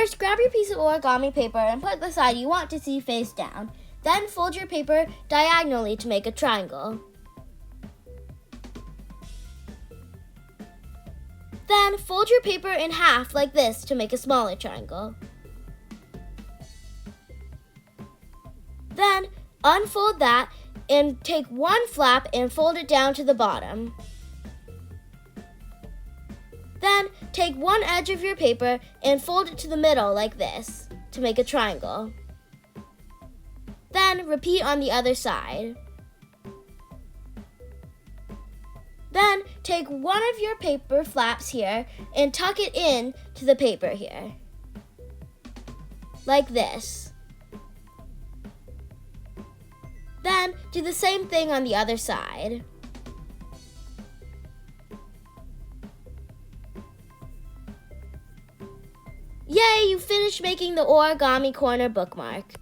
First, grab your piece of origami paper and put the side you want to see face down. Then fold your paper diagonally to make a triangle. Then fold your paper in half like this to make a smaller triangle. Then unfold that and take one flap and fold it down to the bottom. Then take one edge of your paper and fold it to the middle like this to make a triangle. Then repeat on the other side. Then take one of your paper flaps here and tuck it in to the paper here, like this. Then do the same thing on the other side. Yay, you finished making the origami corner bookmark.